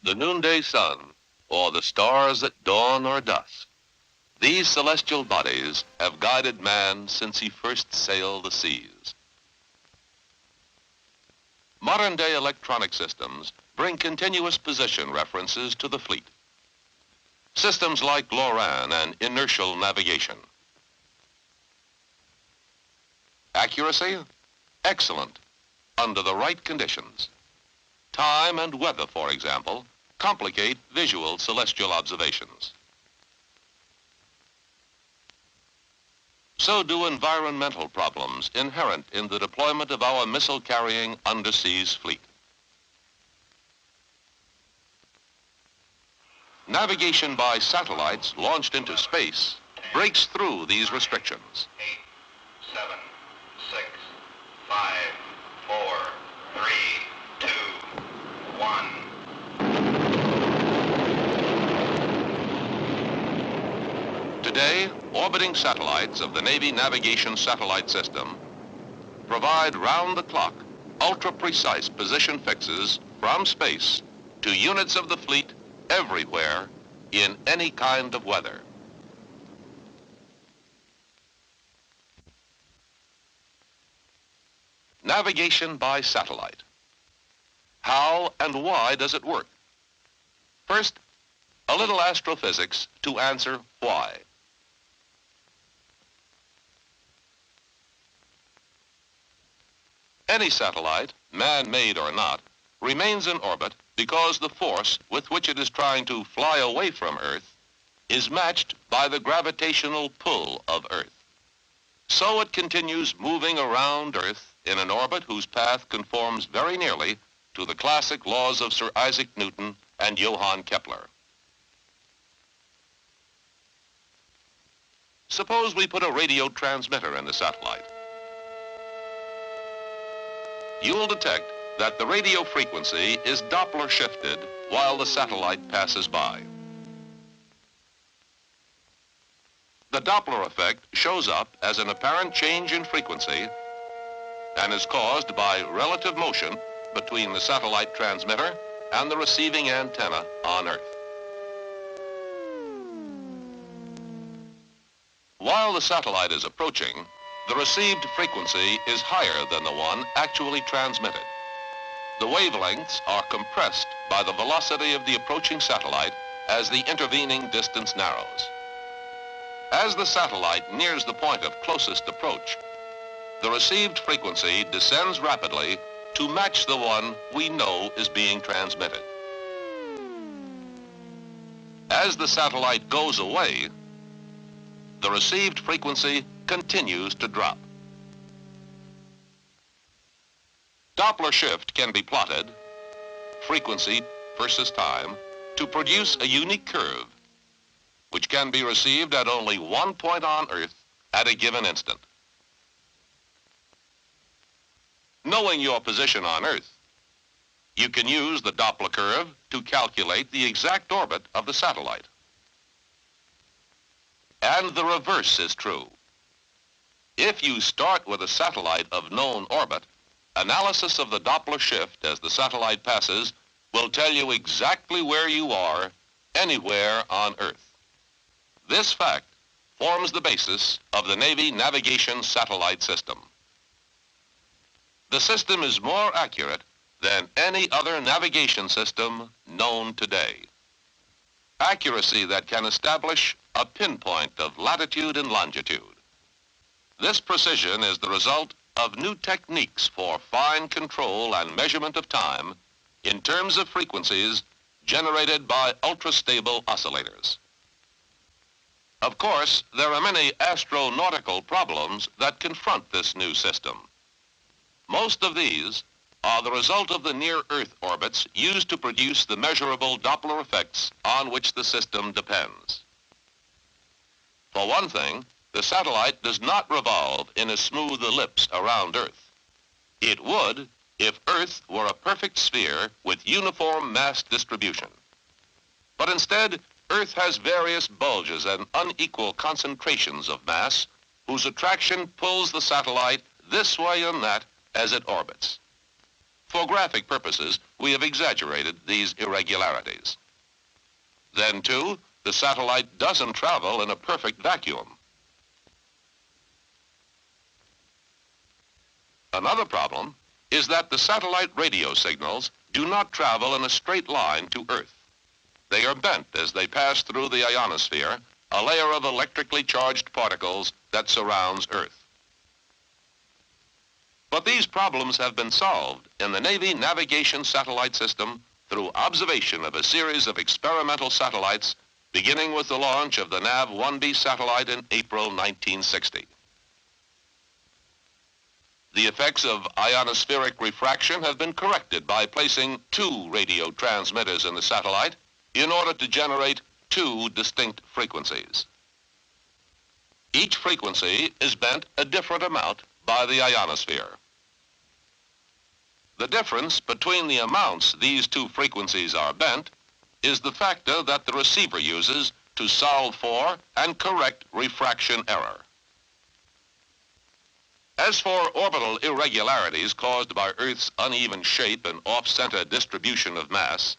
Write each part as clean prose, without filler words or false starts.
the noonday sun, or the stars at dawn or dusk. These celestial bodies have guided man since he first sailed the seas. Modern-day electronic systems bring continuous position references to the fleet. Systems like LORAN and inertial navigation. Accuracy? Excellent, under the right conditions. Time and weather, for example, complicate visual celestial observations. So do environmental problems inherent in the deployment of our missile-carrying underseas fleet. Navigation by satellites launched into space breaks through these restrictions. 8, 7, 6, 5, 4, 3, 2, 1. Today, orbiting satellites of the Navy Navigation Satellite System provide round-the-clock, ultra-precise position fixes from space to units of the fleet everywhere in any kind of weather. Navigation by satellite. How and why does it work? First, a little astrophysics to answer why. Any satellite, man-made or not, remains in orbit because the force with which it is trying to fly away from Earth is matched by the gravitational pull of Earth. So it continues moving around Earth in an orbit whose path conforms very nearly to the classic laws of Sir Isaac Newton and Johann Kepler. Suppose we put a radio transmitter in the satellite. You'll detect that the radio frequency is Doppler shifted while the satellite passes by. The Doppler effect shows up as an apparent change in frequency and is caused by relative motion between the satellite transmitter and the receiving antenna on Earth. While the satellite is approaching, the received frequency is higher than the one actually transmitted. The wavelengths are compressed by the velocity of the approaching satellite as the intervening distance narrows. As the satellite nears the point of closest approach, the received frequency descends rapidly to match the one we know is being transmitted. As the satellite goes away, the received frequency continues to drop. Doppler shift can be plotted, frequency versus time, to produce a unique curve, which can be received at only one point on Earth at a given instant. Knowing your position on Earth, you can use the Doppler curve to calculate the exact orbit of the satellite. And the reverse is true. If you start with a satellite of known orbit, analysis of the Doppler shift as the satellite passes will tell you exactly where you are anywhere on Earth. This fact forms the basis of the Navy Navigation Satellite System. The system is more accurate than any other navigation system known today. Accuracy that can establish a pinpoint of latitude and longitude. This precision is the result of new techniques for fine control and measurement of time in terms of frequencies generated by ultra-stable oscillators. Of course, there are many astronautical problems that confront this new system. Most of these are the result of the near-Earth orbits used to produce the measurable Doppler effects on which the system depends. For one thing, the satellite does not revolve in a smooth ellipse around Earth. It would if Earth were a perfect sphere with uniform mass distribution. But instead, Earth has various bulges and unequal concentrations of mass whose attraction pulls the satellite this way and that as it orbits. For graphic purposes, we have exaggerated these irregularities. Then, too, the satellite doesn't travel in a perfect vacuum. Another problem is that the satellite radio signals do not travel in a straight line to Earth. They are bent as they pass through the ionosphere, a layer of electrically charged particles that surrounds Earth. But these problems have been solved in the Navy navigation satellite system through observation of a series of experimental satellites, beginning with the launch of the NAV-1B satellite in April 1960. The effects of ionospheric refraction have been corrected by placing 2 radio transmitters in the satellite in order to generate 2 distinct frequencies. Each frequency is bent a different amount by the ionosphere. The difference between the amounts these 2 frequencies are bent is the factor that the receiver uses to solve for and correct refraction error. As for orbital irregularities caused by Earth's uneven shape and off-center distribution of mass,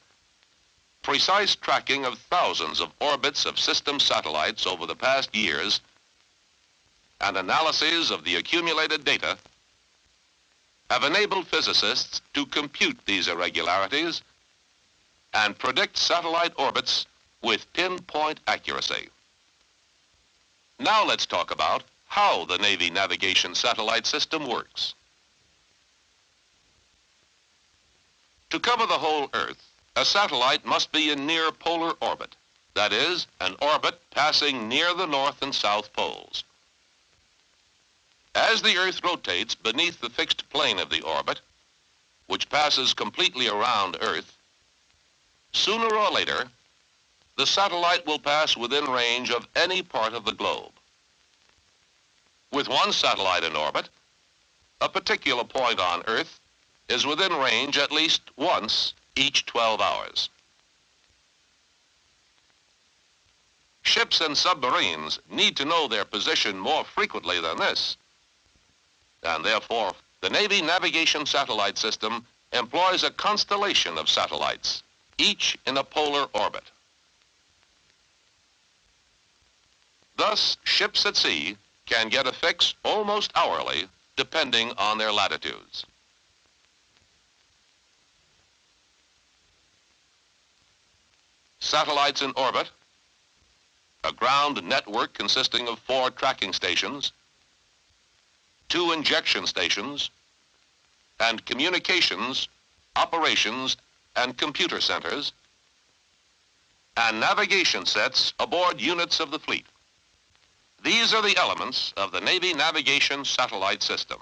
precise tracking of thousands of orbits of system satellites over the past years and analyses of the accumulated data have enabled physicists to compute these irregularities and predict satellite orbits with pinpoint accuracy. Now let's talk about how the Navy navigation satellite system works. To cover the whole Earth, a satellite must be in near polar orbit, that is, an orbit passing near the north and south poles. As the Earth rotates beneath the fixed plane of the orbit, which passes completely around Earth, sooner or later, the satellite will pass within range of any part of the globe. With one satellite in orbit, a particular point on Earth is within range at least once each 12 hours. Ships and submarines need to know their position more frequently than this, and therefore the Navy navigation satellite system employs a constellation of satellites, each in a polar orbit. Thus, ships at sea can get a fix almost hourly, depending on their latitudes. Satellites in orbit, a ground network consisting of 4 tracking stations, 2 injection stations, and communications, operations, and computer centers, and navigation sets aboard units of the fleet. These are the elements of the Navy navigation satellite system.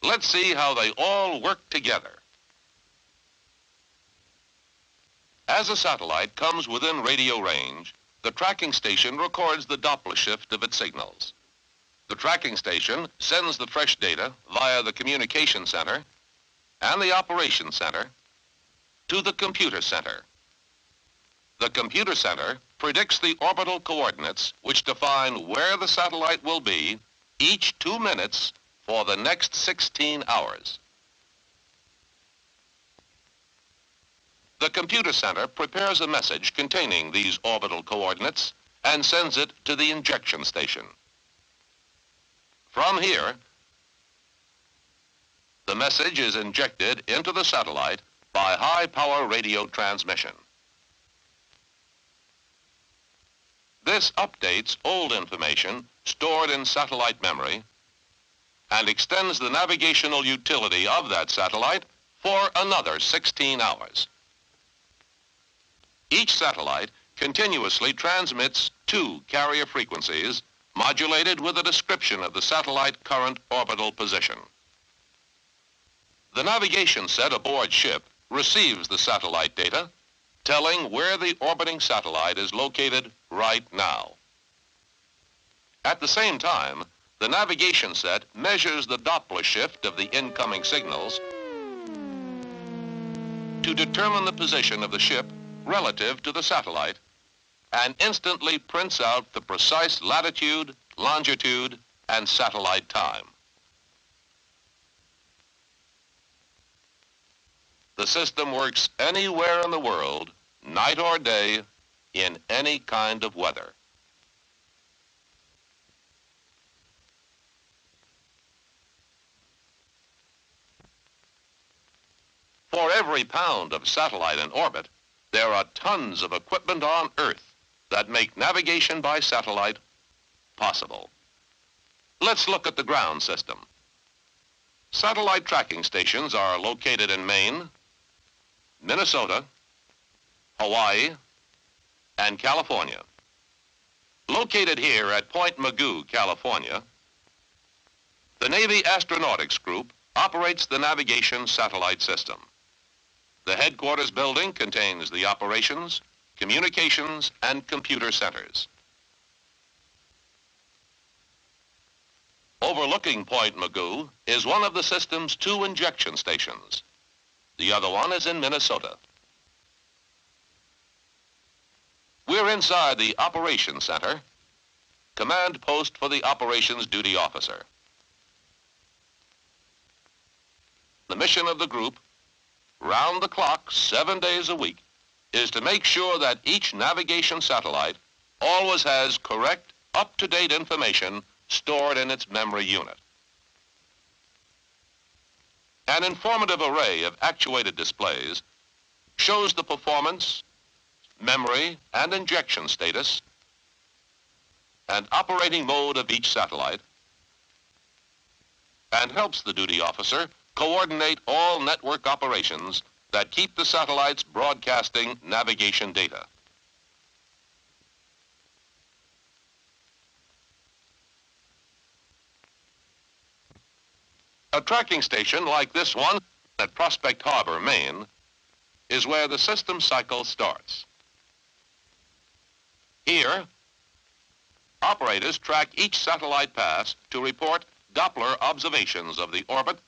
Let's see how they all work together. As a satellite comes within radio range, the tracking station records the Doppler shift of its signals. The tracking station sends the fresh data via the communication center and the operations center to the computer center. The computer center predicts the orbital coordinates which define where the satellite will be each 2 minutes for the next 16 hours. The computer center prepares a message containing these orbital coordinates and sends it to the injection station. From here, the message is injected into the satellite by high-power radio transmission. This updates old information stored in satellite memory and extends the navigational utility of that satellite for another 16 hours. Each satellite continuously transmits 2 carrier frequencies modulated with a description of the satellite current orbital position. The navigation set aboard ship receives the satellite data, telling where the orbiting satellite is located right now. At the same time, the navigation set measures the Doppler shift of the incoming signals to determine the position of the ship relative to the satellite and instantly prints out the precise latitude, longitude, and satellite time. The system works anywhere in the world, night or day, in any kind of weather. For every pound of satellite in orbit, there are tons of equipment on Earth that make navigation by satellite possible. Let's look at the ground system. Satellite tracking stations are located in Maine, Minnesota, Hawaii, and California. Located here at Point Mugu, California, the Navy Astronautics Group operates the navigation satellite system. The headquarters building contains the operations, communications, and computer centers. Overlooking Point Mugu is one of the system's 2 injection stations. The other one is in Minnesota. We're inside the operations center, command post for the operations duty officer. The mission of the group, round the clock, 7 days a week, is to make sure that each navigation satellite always has correct, up-to-date information stored in its memory unit. An informative array of actuated displays shows the performance, memory, and injection status, and operating mode of each satellite, and helps the duty officer coordinate all network operations that keep the satellites broadcasting navigation data. A tracking station like this one at Prospect Harbor, Maine, is where the system cycle starts. Here, operators track each satellite pass to report Doppler observations of the orbit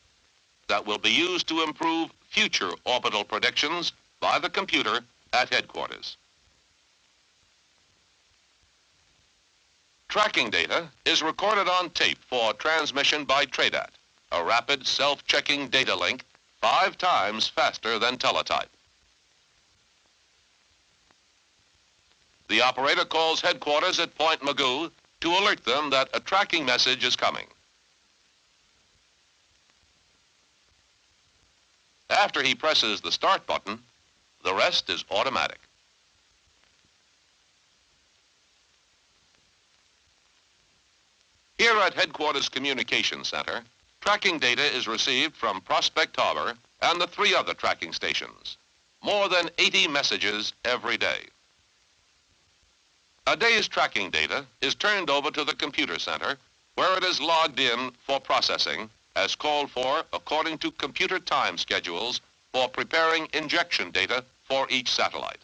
that will be used to improve future orbital predictions by the computer at headquarters. Tracking data is recorded on tape for transmission by TRADAT, a rapid self-checking data link 5 times faster than teletype. The operator calls headquarters at Point Mugu to alert them that a tracking message is coming. After he presses the start button, the rest is automatic. Here at Headquarters Communication Center, tracking data is received from Prospect Harbor and the 3 other tracking stations. More than 80 messages every day. A day's tracking data is turned over to the computer center where it is logged in for processing as called for according to computer time schedules for preparing injection data for each satellite.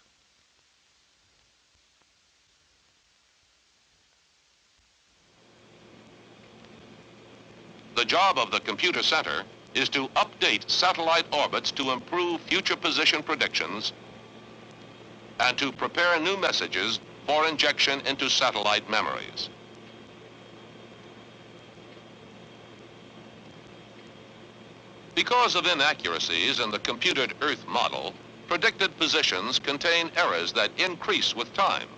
The job of the computer center is to update satellite orbits to improve future position predictions and to prepare new messages for injection into satellite memories. Because of inaccuracies in the computed Earth model, predicted positions contain errors that increase with time.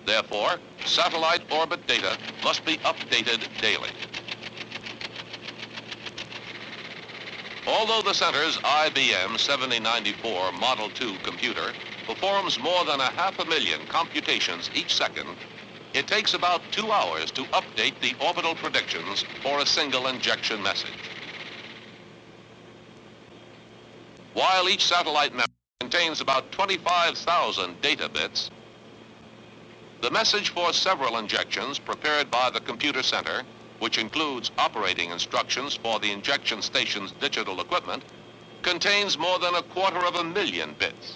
Therefore, satellite orbit data must be updated daily. Although the center's IBM 7094 Model 2 computer performs more than 500,000 computations each second, it takes about 2 hours to update the orbital predictions for a single injection message. While each satellite memory contains about 25,000 data bits, the message for several injections prepared by the computer center, which includes operating instructions for the injection station's digital equipment, contains more than 250,000 bits.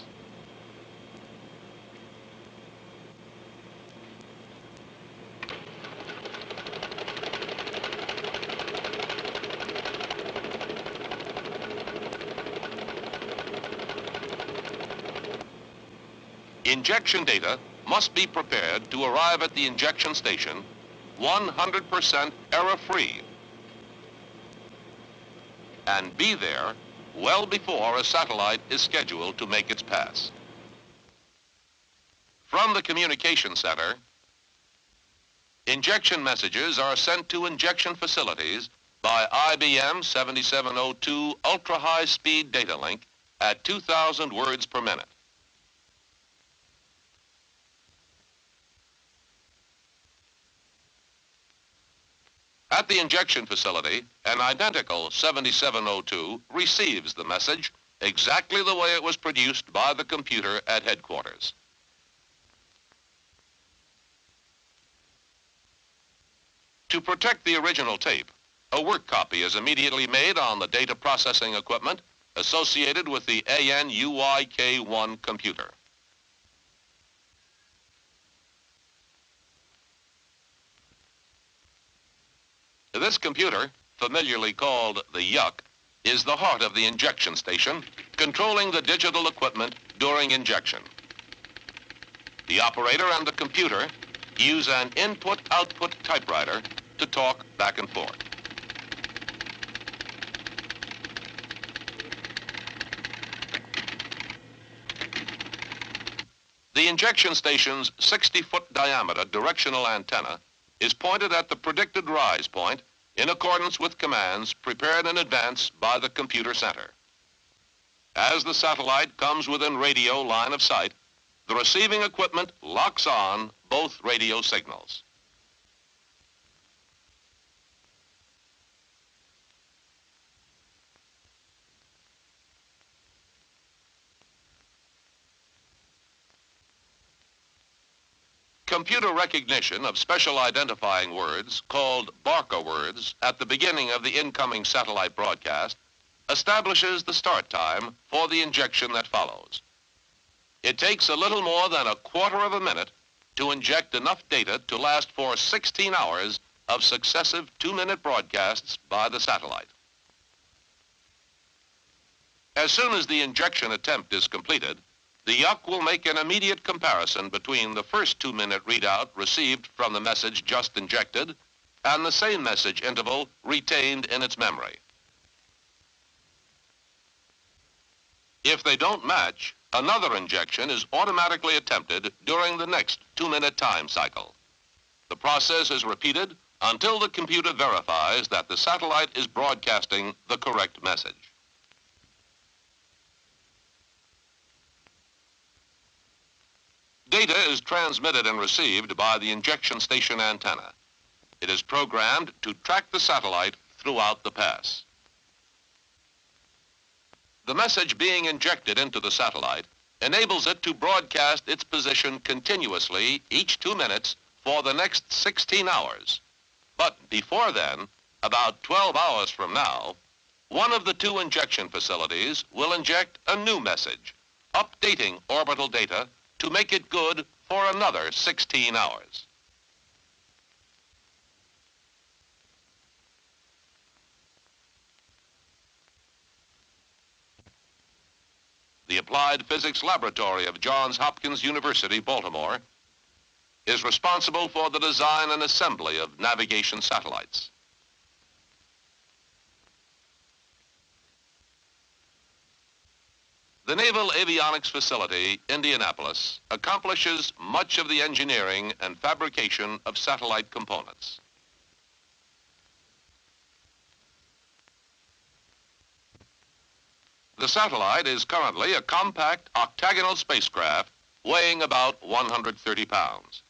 Injection data must be prepared to arrive at the injection station 100% error-free and be there well before a satellite is scheduled to make its pass. From the communication center, injection messages are sent to injection facilities by IBM 7702 ultra-high-speed data link at 2,000 words per minute. At the injection facility, an identical 7702 receives the message exactly the way it was produced by the computer at headquarters. To protect the original tape, a work copy is immediately made on the data processing equipment associated with the ANUYK1 computer. This computer, familiarly called the YUK, is the heart of the injection station, controlling the digital equipment during injection. The operator and the computer use an input-output typewriter to talk back and forth. The injection station's 60-foot diameter directional antenna is pointed at the predicted rise point in accordance with commands prepared in advance by the computer center. As the satellite comes within radio line of sight, the receiving equipment locks on both radio signals. Computer recognition of special identifying words, called barker words, at the beginning of the incoming satellite broadcast establishes the start time for the injection that follows. It takes a little more than a quarter of a minute to inject enough data to last for 16 hours of successive 2-minute broadcasts by the satellite. As soon as the injection attempt is completed, the YUK will make an immediate comparison between the first 2-minute readout received from the message just injected and the same message interval retained in its memory. If they don't match, another injection is automatically attempted during the next 2-minute time cycle. The process is repeated until the computer verifies that the satellite is broadcasting the correct message. Data is transmitted and received by the injection station antenna. It is programmed to track the satellite throughout the pass. The message being injected into the satellite enables it to broadcast its position continuously each 2 minutes for the next 16 hours. But before then, about 12 hours from now, one of the 2 injection facilities will inject a new message, updating orbital data to make it good for another 16 hours. The Applied Physics Laboratory of Johns Hopkins University, Baltimore, is responsible for the design and assembly of navigation satellites. The Naval Avionics Facility, Indianapolis, accomplishes much of the engineering and fabrication of satellite components. The satellite is currently a compact octagonal spacecraft weighing about 130 pounds.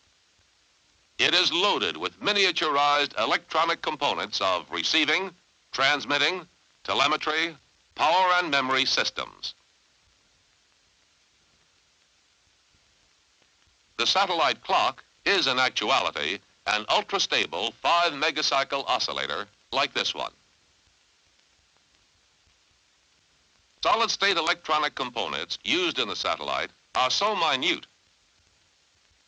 It is loaded with miniaturized electronic components of receiving, transmitting, telemetry, power and memory systems. The satellite clock is in actuality an ultra-stable 5-megacycle oscillator like this one. Solid-state electronic components used in the satellite are so minute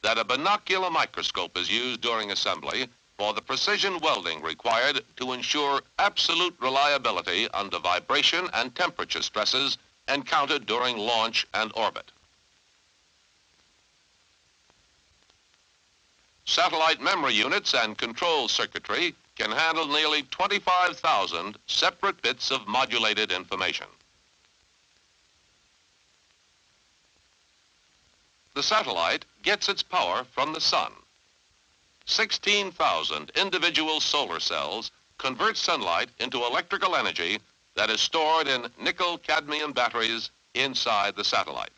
that a binocular microscope is used during assembly for the precision welding required to ensure absolute reliability under vibration and temperature stresses encountered during launch and orbit. Satellite memory units and control circuitry can handle nearly 25,000 separate bits of modulated information. The satellite gets its power from the sun. 16,000 individual solar cells convert sunlight into electrical energy that is stored in nickel-cadmium batteries inside the satellite.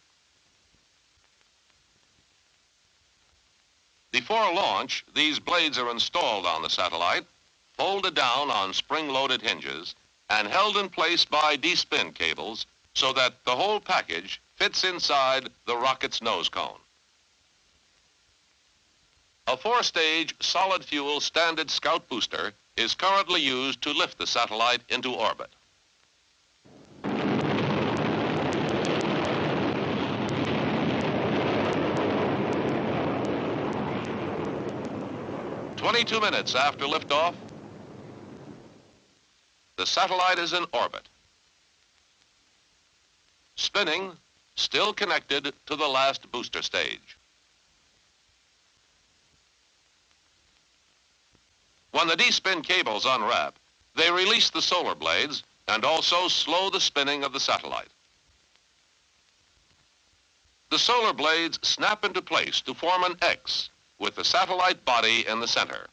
Before launch, these blades are installed on the satellite, folded down on spring-loaded hinges, and held in place by D-spin cables so that the whole package fits inside the rocket's nose cone. A 4-stage solid-fuel Standard Scout booster is currently used to lift the satellite into orbit. "22 minutes after liftoff, the satellite is in orbit. Spinning, still connected to the last booster stage. When the D-spin cables unwrap, they release the solar blades and also slow the spinning of the satellite. The solar blades snap into place to form an X with the satellite body in the center.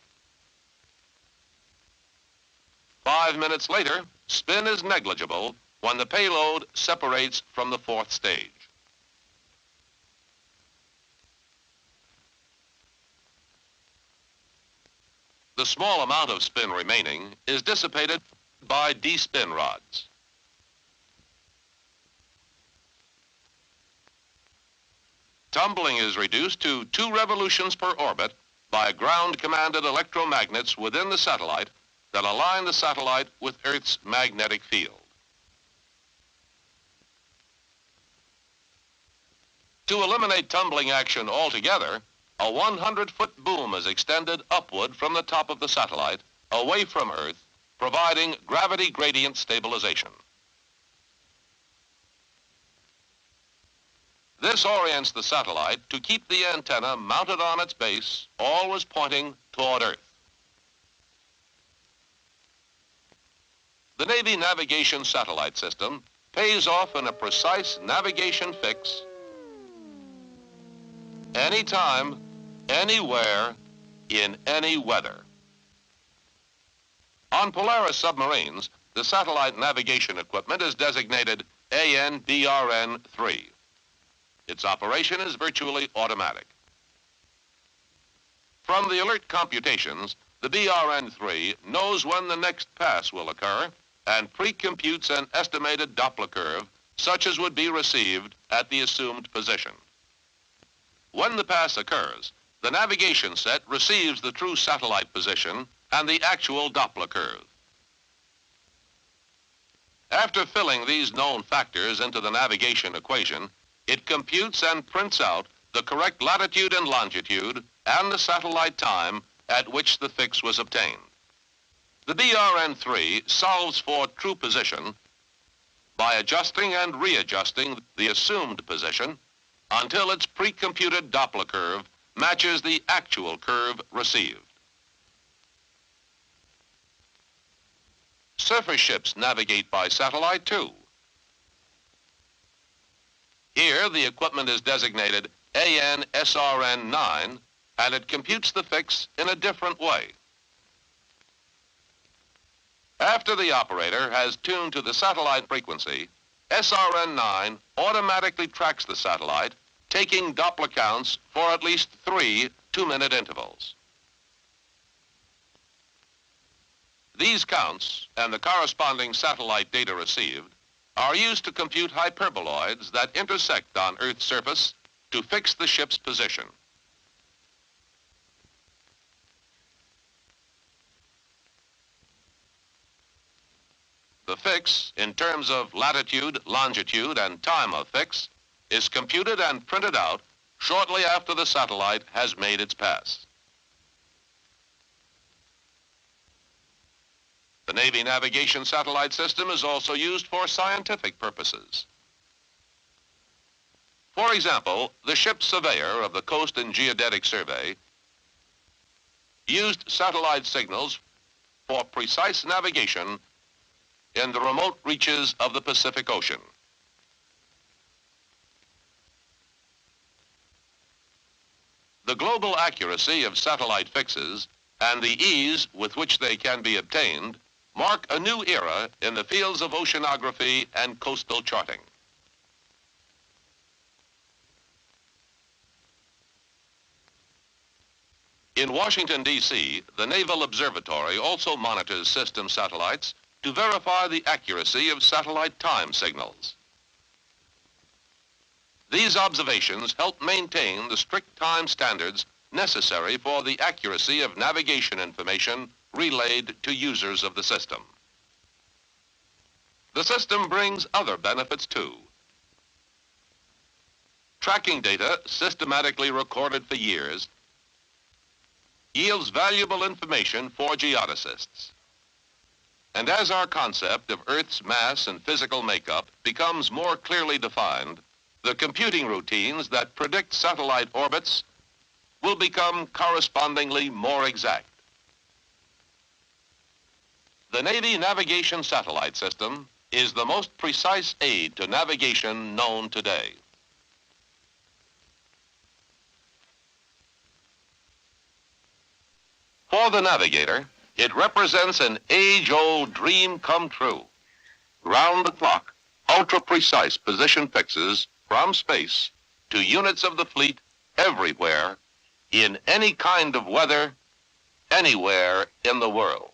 5 minutes later, spin is negligible when the payload separates from the 4th stage. The small amount of spin remaining is dissipated by D-spin rods. Tumbling is reduced to 2 revolutions per orbit by ground-commanded electromagnets within the satellite that align the satellite with Earth's magnetic field. To eliminate tumbling action altogether, a 100-foot boom is extended upward from the top of the satellite, away from Earth, providing gravity gradient stabilization. This orients the satellite to keep the antenna mounted on its base, always pointing toward Earth. The Navy navigation satellite system pays off in a precise navigation fix anytime, anywhere, in any weather. On Polaris submarines, the satellite navigation equipment is designated AN/BRN-3. Its operation is virtually automatic. From the alert computations, the BRN-3 knows when the next pass will occur and pre-computes an estimated Doppler curve, such as would be received at the assumed position. When the pass occurs, the navigation set receives the true satellite position and the actual Doppler curve. After filling these known factors into the navigation equation, it computes and prints out the correct latitude and longitude and the satellite time at which the fix was obtained. The BRN-3 solves for true position by adjusting and readjusting the assumed position until its pre-computed Doppler curve matches the actual curve received. Surface ships navigate by satellite too. Here, the equipment is designated AN/SRN-9, and it computes the fix in a different way. After the operator has tuned to the satellite frequency, SRN-9 automatically tracks the satellite, taking Doppler counts for at least 3 2-minute intervals. These counts and the corresponding satellite data received are used to compute hyperboloids that intersect on Earth's surface to fix the ship's position. The fix, in terms of latitude, longitude, and time of fix, is computed and printed out shortly after the satellite has made its pass. The Navy navigation satellite system is also used for scientific purposes. For example, the ship surveyor of the Coast and Geodetic Survey used satellite signals for precise navigation in the remote reaches of the Pacific Ocean. The global accuracy of satellite fixes and the ease with which they can be obtained mark a new era in the fields of oceanography and coastal charting. In Washington, D.C., the Naval Observatory also monitors system satellites to verify the accuracy of satellite time signals. These observations help maintain the strict time standards necessary for the accuracy of navigation information relayed to users of the system. The system brings other benefits too. Tracking data systematically recorded for years yields valuable information for geodesists. And as our concept of Earth's mass and physical makeup becomes more clearly defined, the computing routines that predict satellite orbits will become correspondingly more exact. The Navy Navigation Satellite System is the most precise aid to navigation known today. For the navigator, it represents an age-old dream come true. Round-the-clock, ultra-precise position fixes from space to units of the fleet everywhere, in any kind of weather, anywhere in the world.